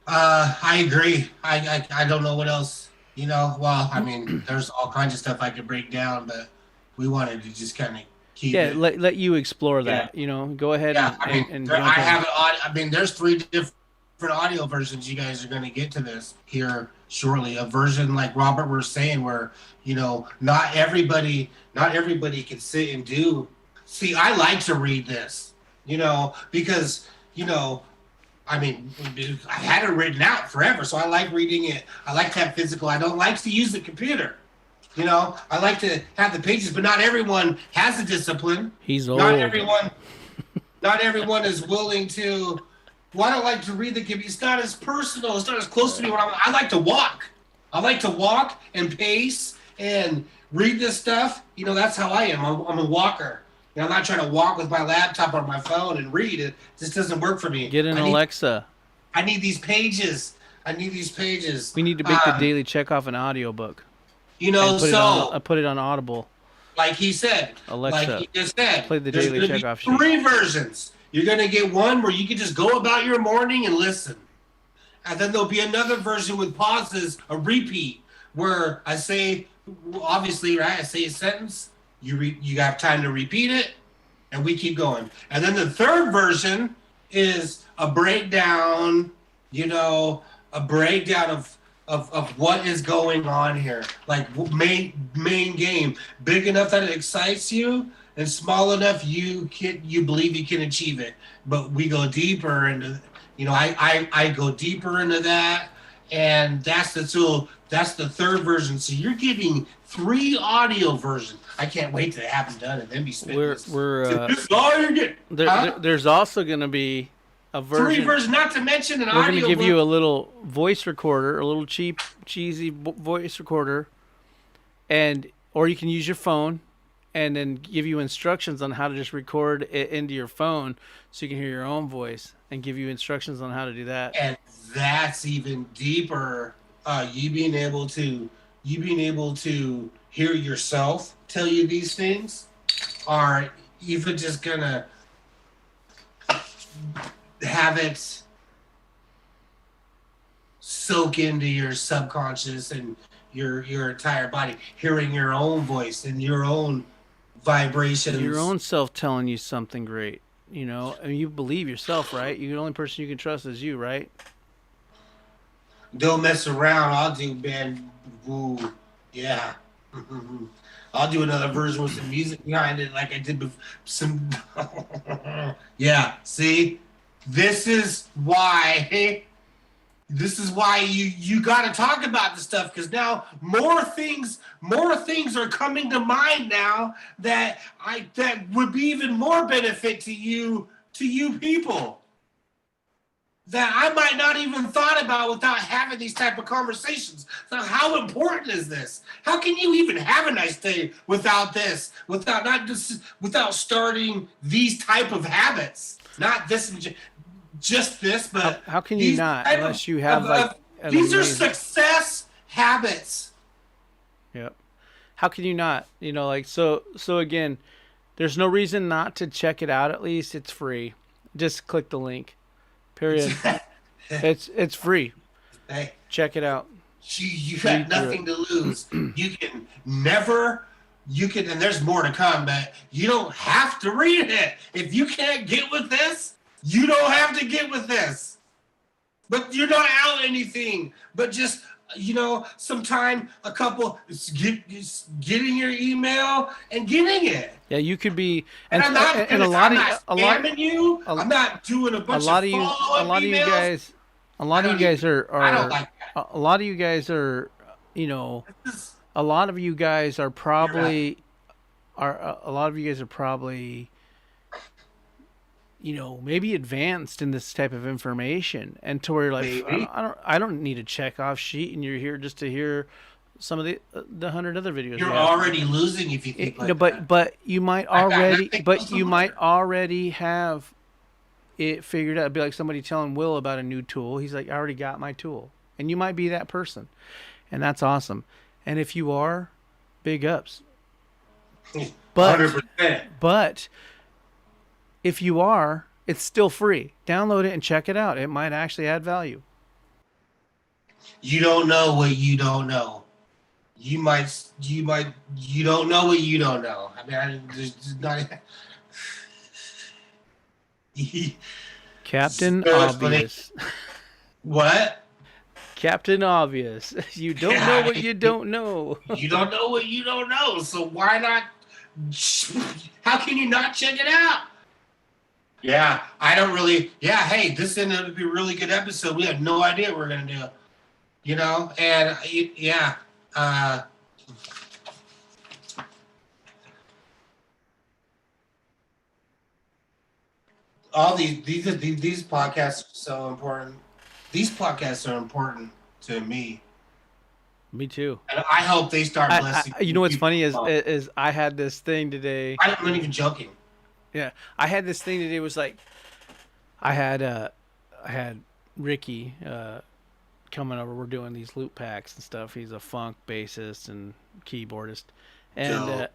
I agree. I don't know what else. Well, I mean, there's all kinds of stuff I could break down, but we wanted to just kind of keep it. Let you explore that. Go ahead. There's 3 different audio versions you guys are going to get to this here shortly. A version like Robert was saying where, not everybody can sit and do. See, I like to read this, because, I had it written out forever, so I like reading it. I like to have physical. I don't like to use the computer. I like to have the pages, but not everyone has the discipline. He's old. Not everyone is willing to. Well, I don't like to read the computer. It's not as personal. It's not as close to me. I like to walk. I like to walk and pace and read this stuff. That's how I am. I'm a walker. I'm not trying to walk with my laptop or my phone and read. It just doesn't work for me. Get an Alexa. I need these pages. We need to make the daily checkoff an audiobook. Put it on Audible. Like he said. Alexa. Like he just said. Play the daily checkoff sheet. 3 versions. You're going to get one where you can just go about your morning and listen. And then there'll be another version with pauses, a repeat, where I say, obviously, right? I say a sentence. You have time to repeat it, and we keep going. And then the third version is a breakdown, of what is going on here. Like main game, big enough that it excites you, and small enough you believe you can achieve it. But we go deeper into, I go deeper into that, and that's the tool. That's the third version. So you're getting 3 audio versions. I can't wait to have them done and then be spitting. This is all you're getting. There's also going to be a version. 3 versions, not to mention an audio. We're going to give you a little voice recorder, a little cheap, cheesy voice recorder, or you can use your phone, and then give you instructions on how to just record it into your phone, so you can hear your own voice, and give you instructions on how to do that. And that's even deeper. You being able to hear yourself tell you these things, are even just gonna have it soak into your subconscious and your entire body, hearing your own voice and your own vibrations, your own self telling you something great. You believe yourself, right? The only person you can trust is you, right? Don't mess around. I'll do Ben. Ooh, yeah. I'll do another version with some music behind it, like I did with some. Yeah. See, this is why you got to talk about this stuff, because now more things are coming to mind now that would be even more benefit to you people. that I might not even thought about without having these type of conversations. So how important is this? How can you even have a nice day without this? Without starting these type of habits? Not this, just this, but How can you these not type unless you have like an these are amazing. success habits. Yep. How can you not? Like so again, there's no reason not to check it out. At least it's free. Just click the link. Period. It's free. Hey, Check it out. you got Read through it. nothing to lose. You can never, you can, and there's more to come, but you don't have to read it. If you can't get with this, you don't have to get with this. But you're not out anything. But just, sometime a couple, getting your email and getting it. Yeah, you could be, And I'm not, and a lot I'm of not a lot spamming you. a, I'm not doing a a bunch lot of of you a follow-up lot of you emails. guys a lot of you guys I don't like that. a lot of you guys are you know This is, a lot of you guys are you're right. probably are a lot of you guys are probably maybe advanced in this type of information, and to where you're like, Maybe. I don't need a check off sheet, and you're here just to hear some of the 100 other videos we You're have. already losing if you think like that. But you might I got already nothing else but to you learn. might already have it figured out. It'd be like somebody telling Will about a new tool. He's like, I already got my tool, and you might be that person, and that's awesome. And if you are, big ups. But 100%. but if you are, it's still free. Download it and check it out. It might actually add value. You don't know what you don't know. You don't know what you don't know. I mean, there's not. Captain No Obvious. explanation. What? Captain Obvious. You don't know Yeah, what you don't know. you don't know what you don't know. So why not? How can you not check it out? Yeah, I don't really. Yeah, hey, this ended up to be a really good episode. We had no idea what we are gonna do. And yeah, uh, all these podcasts are so important. These podcasts are important to me, Me too. and I hope they start blessing. You know what's people. funny is I had this thing today. I'm not even joking. Yeah, I had this thing today. Was like I had Ricky coming over. We're doing these loop packs and stuff. He's a funk bassist and keyboardist, and Joe.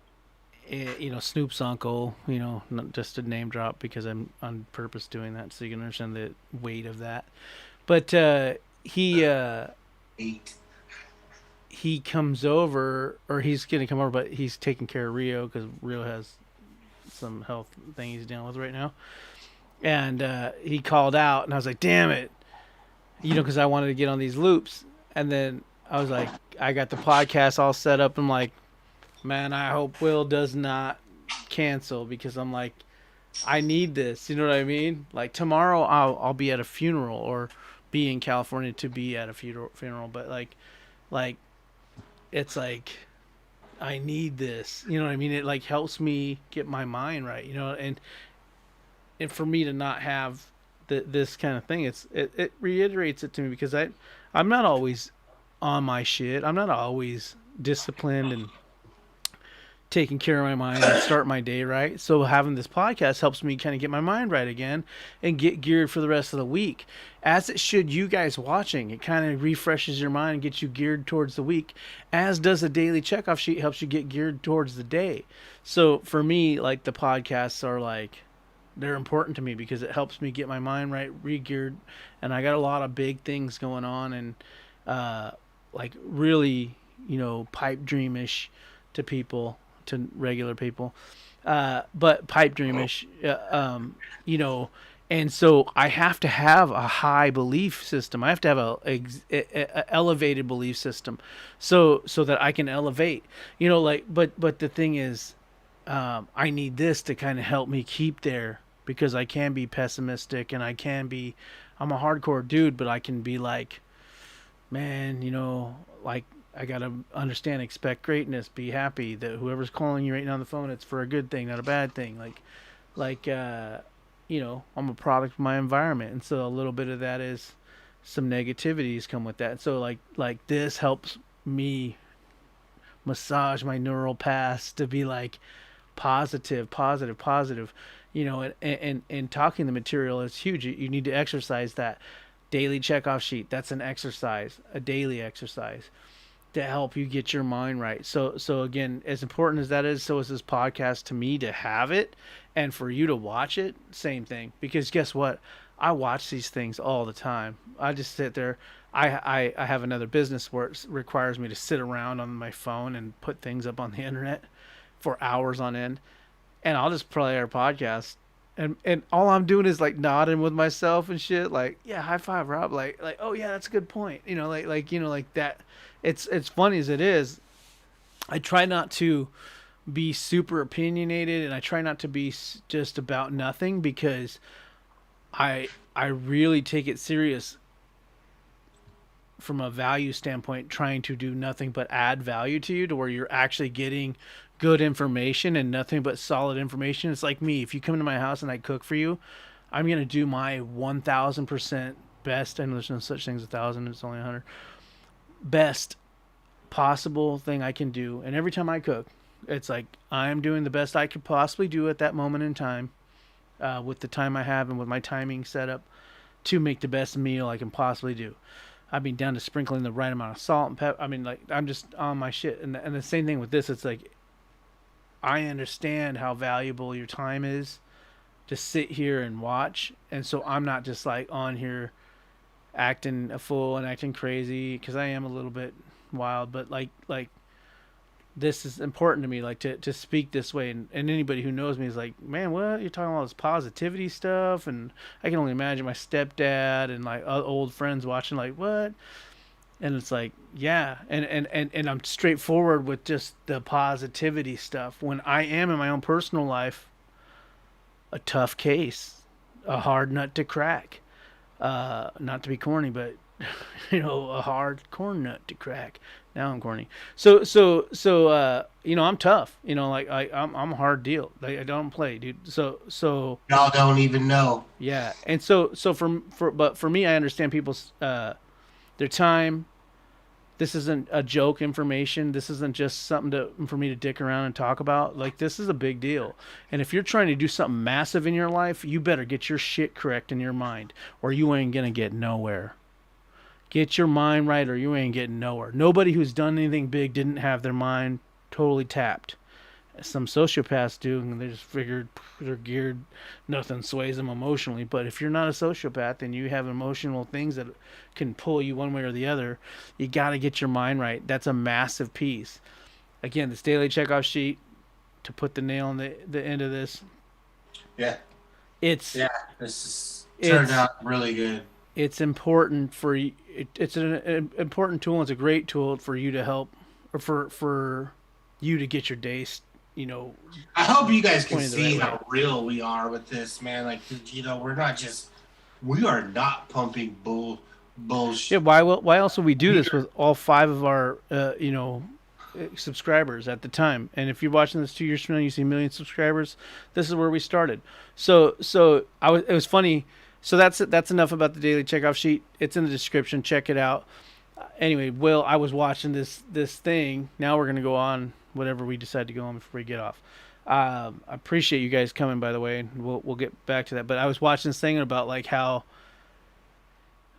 Snoop's uncle. Not just a name drop because I'm on purpose doing that so you can understand the weight of that. But Eight. he comes over, or he's gonna come over, but he's taking care of Rio because Rio has some health thing he's dealing with right now. And he called out, and I was like, "Damn it!" Because I wanted to get on these loops. And then I was like, I got the podcast all set up. I'm like, man, I hope Will does not cancel, because I'm like, I need this. You know what I mean? Like tomorrow, I'll be at a funeral or be in California to be at a funeral. But like it's like I need this. You know what I mean? It like helps me get my mind right. And for me to not have this kind of thing, it reiterates it to me, because I'm not always on my shit. I'm not always disciplined and taking care of my mind and start my day right. So having this podcast helps me kind of get my mind right again and get geared for the rest of the week. As it should you guys watching. It kind of refreshes your mind and gets you geared towards the week, as does a daily checkoff sheet, helps you get geared towards the day. So for me, like, the podcasts are like, they're important to me because it helps me get my mind right, re-geared, and I got a lot of big things going on, and like really, pipe dreamish to people, to regular people, but pipe dreamish, and so I have to have a high belief system. I have to have a elevated belief system, so that I can elevate. But the thing is, I need this to kind of help me keep there, because I can be pessimistic, and I'm a hardcore dude, but I can be like, man, like, I gotta understand, expect greatness, be happy that whoever's calling you right now on the phone, it's for a good thing, not a bad thing. Like, I'm a product of my environment, and so a little bit of that is some negativities come with that. So like this helps me massage my neural paths to be like positive, positive, positive. And talking the material is huge. You need to exercise that daily checkoff sheet. That's an exercise, a daily exercise to help you get your mind right. So again, as important as that is, so is this podcast to me to have it, and for you to watch it, same thing. Because guess what? I watch these things all the time. I just sit there. I have another business where it requires me to sit around on my phone and put things up on the internet for hours on end, and I'll just play our podcast, and all I'm doing is like nodding with myself and shit, like yeah, high five, Rob, like oh yeah, that's a good point, like that. It's funny as it is. I try not to be super opinionated, and I try not to be just about nothing, because I really take it serious from a value standpoint, trying to do nothing but add value to you, to where you're actually getting good information and nothing but solid information. It's like me. If you come into my house and I cook for you, I'm going to do my 1000% best. And there's no such thing as 1,000, it's only 100. Best possible thing I can do. And every time I cook, it's like I'm doing the best I could possibly do at that moment in time, with the time I have and with my timing set up to make the best meal I can possibly do. I mean, down to sprinkling the right amount of salt and pepper. I mean, like, I'm just on my shit. And the same thing with this. It's like, I understand how valuable your time is to sit here and watch. And so I'm not just like on here acting a fool and acting crazy, because I am a little bit wild. But like this is important to me, like to speak this way. And anybody who knows me is like, man, what, you're talking all this positivity stuff? And I can only imagine my stepdad and like old friends watching, like, what? And it's like, yeah. And I'm straightforward with just the positivity stuff, when I am in my own personal life a tough case, a hard nut to crack. Not to be corny, but a hard corn nut to crack. Now I'm corny. I'm tough. Like I'm a hard deal. Like, I don't play, dude. Y'all don't even know. Yeah. And but for me, I understand people's their time. This isn't a joke information. This isn't just something for me to dick around and talk about. Like, this is a big deal. And if you're trying to do something massive in your life, you better get your shit correct in your mind, or you ain't gonna get nowhere. Get your mind right, or you ain't getting nowhere. Nobody who's done anything big didn't have their mind totally tapped. Some sociopaths do, and they just figured they're geared, nothing sways them emotionally. But if you're not a sociopath and you have emotional things that can pull you one way or the other, you got to get your mind right. That's a massive piece. Again, this daily checkoff sheet, to put the nail on the end of this. Yeah. It's yeah. This is turned out really good. It's important for you. It's an important tool. It's a great tool for you to help, or for you to get your day. I hope you guys can see how real we are with this, man. Like, we are not pumping bullshit. Yeah, why else would we do this with all 5 of our subscribers at the time? And if you're watching this 2 years from now, you see 1 million subscribers. This is where we started. So it was funny. So that's enough about the daily checkoff sheet. It's in the description. Check it out. Anyway, Will, I was watching this thing. Now we're gonna go on whatever we decide to go on before we get off. I appreciate you guys coming, by the way. We'll get back to that. But I was watching this thing about like how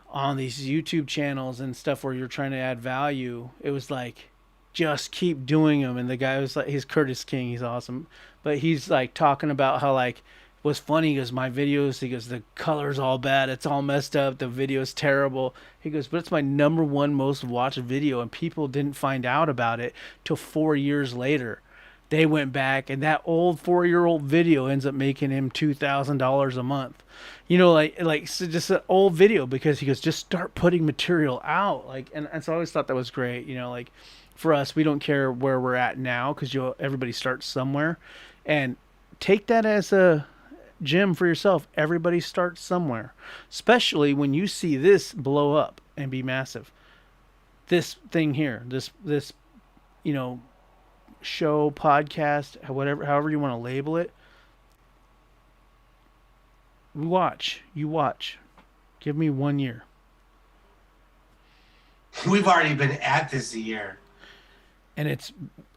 on these YouTube channels and stuff where you're trying to add value, it was like, just keep doing them. And the guy was like, he's Curtis King. He's awesome. But he's like talking about how like, what's funny is my videos, he goes, the color's all bad, it's all messed up, the video's terrible. He goes, but it's my #1 most watched video, and people didn't find out about it till 4 years later. They went back, and that old 4-year-old video ends up making him $2,000 a month. So just an old video, because he goes, just start putting material out. Like, and so I always thought that was great. Like for us, we don't care where we're at now, because everybody starts somewhere, and take that as a gym for yourself. Everybody starts somewhere, especially when you see this blow up and be massive. This thing here, this show, podcast, however you want to label it, You watch. Give me 1 year. We've already been at this a year. And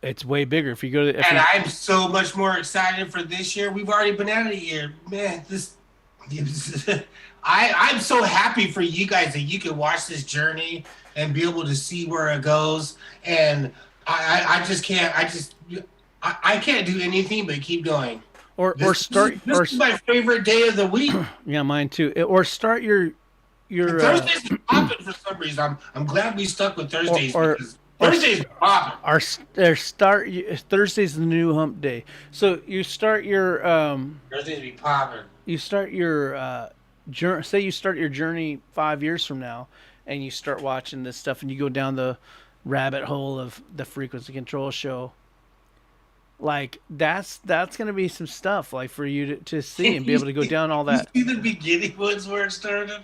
it's way bigger. If you go to And I'm so much more excited for this year. We've already been at it a year. Man, this I'm so happy for you guys that you can watch this journey and be able to see where it goes. And I just can't I can't do anything but keep going. This is my favorite day of the week. Yeah, mine too. Or start your Thursdays are popping for some reason. I'm glad we stuck with Thursdays or because Thursdays are popping. Thursday's the new hump day. So you start your Thursdays be popping. you start your say you start your journey 5 years from now, and you start watching this stuff, and you go down the rabbit hole of the frequency control show. Like that's gonna be some stuff like for you to see and be able to go down all that. You see the beginning ones where it started.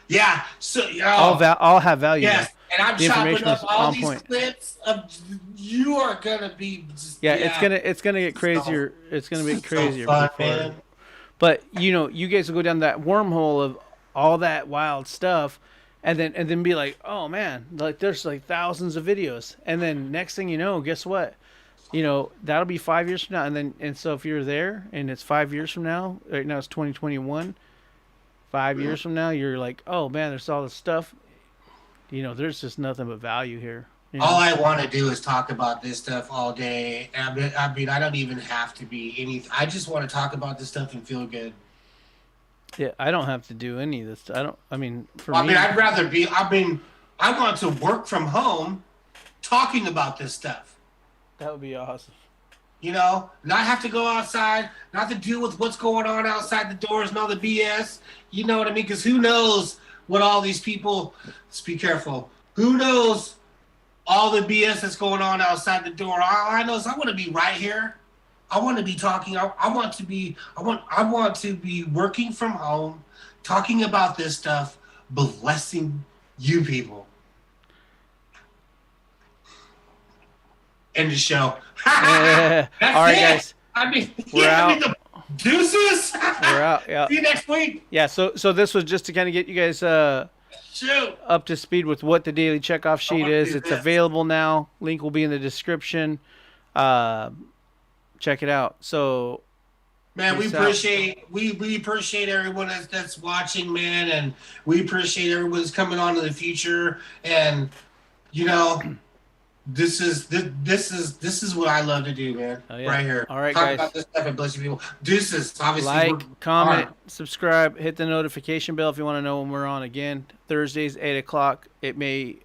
Yeah, so All have value. Yes, though. and I'm chopping up all these clips of you are gonna be. It's gonna get crazier. It's gonna be crazier. So fun, but you guys will go down that wormhole of all that wild stuff, and then be like, oh man, like there's like thousands of videos, and then next thing you know, guess what? That'll be 5 years from now, and so if you're there, and it's 5 years from now, right now it's 2021. 5 years from now, you're like, oh man, there's all this stuff. There's just nothing but value here. All I want to do is talk about this stuff all day. I mean, I don't even have to be anything. I just want to talk about this stuff and feel good. Yeah, I don't have to do any of this. I don't. I mean, I'd rather be. I want to work from home, talking about this stuff. That would be awesome. Not have to go outside, not to deal with what's going on outside the doors and all the BS. You know what I mean? Because who knows what all these people, let's be careful, who knows all the BS that's going on outside the door. All I know is I want to be right here. I want to be talking. I want to be working from home, talking about this stuff, blessing you people. End the show. All right, guys. We're out. Deuces. We're out. Yeah. See you next week. Yeah. So this was just to kind of get you guys up to speed with what the daily checkoff sheet is. It's available now. Link will be in the description. Check it out. So. Man, we appreciate everyone that's watching, man, and we appreciate everyone that's coming on in the future, and This is what I love to do, man. Oh, yeah. Right here. All right, Talk guys. about this stuff and bless you people. Deuces, obviously. Like, comment, subscribe, hit the notification bell if you want to know when we're on again. Thursdays, 8 o'clock. It may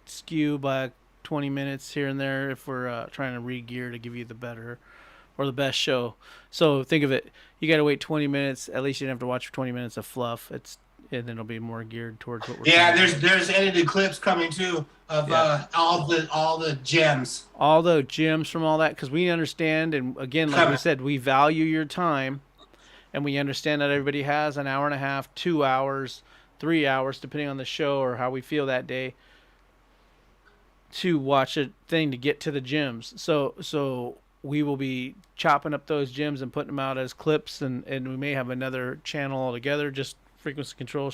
skew by 20 minutes here and there if we're trying to re-gear to give you the better or the best show. So think of it. You got to wait 20 minutes. At least you don't have to watch 20 minutes of fluff. And then it'll be more geared towards what we're doing. There's edited clips coming too of all the gems. All the gems from all that, because we understand, and again, like we said, we value your time, and we understand that everybody has an hour and a half, 2 hours, 3 hours, depending on the show or how we feel that day, to watch a thing to get to the gems. So we will be chopping up those gems and putting them out as clips, and we may have another channel altogether, just frequency control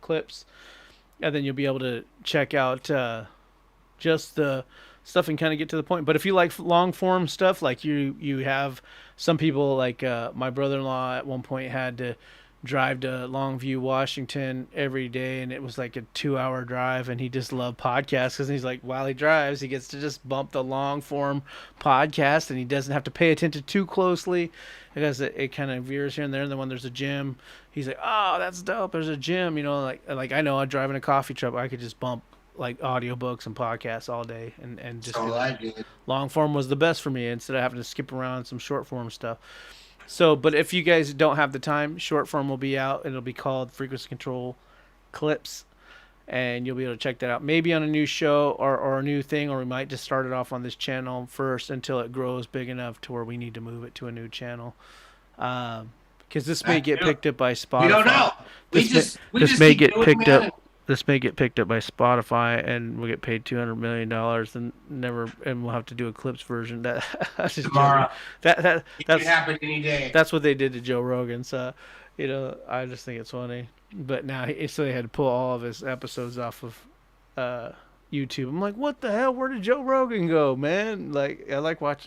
clips, and then you'll be able to check out just the stuff and kind of get to the point. But if you like long form stuff, like you have some people like my brother-in-law at one point had to drive to Longview, Washington every day, and it was like a 2-hour drive, and he just loved podcasts because he's like, while he drives, he gets to just bump the long form podcast, and he doesn't have to pay attention too closely because it kind of veers here and there. And then when there's a gym, he's like, oh, that's dope, there's a gym, like I know I'm driving a coffee truck, I could just bump like audiobooks and podcasts all day and just long form was the best for me instead of having to skip around some short form stuff. So, but if you guys don't have the time, short form will be out. It'll be called Frequency Control Clips, and you'll be able to check that out. Maybe on a new show or a new thing, or we might just start it off on this channel first until it grows big enough to where we need to move it to a new channel. Because this may get picked up by Spotify. We don't know. This may get picked up. this may get picked up by Spotify and we'll get paid $200 million and never, and we'll have to do a clips version. That that's just joking. Tomorrow. It could That's happen any day. that's what they did to Joe Rogan. So, I just think it's funny. But now, so they had to pull all of his episodes off of uh, YouTube. I'm like, what the hell? Where did Joe Rogan go, man? Like, I like watching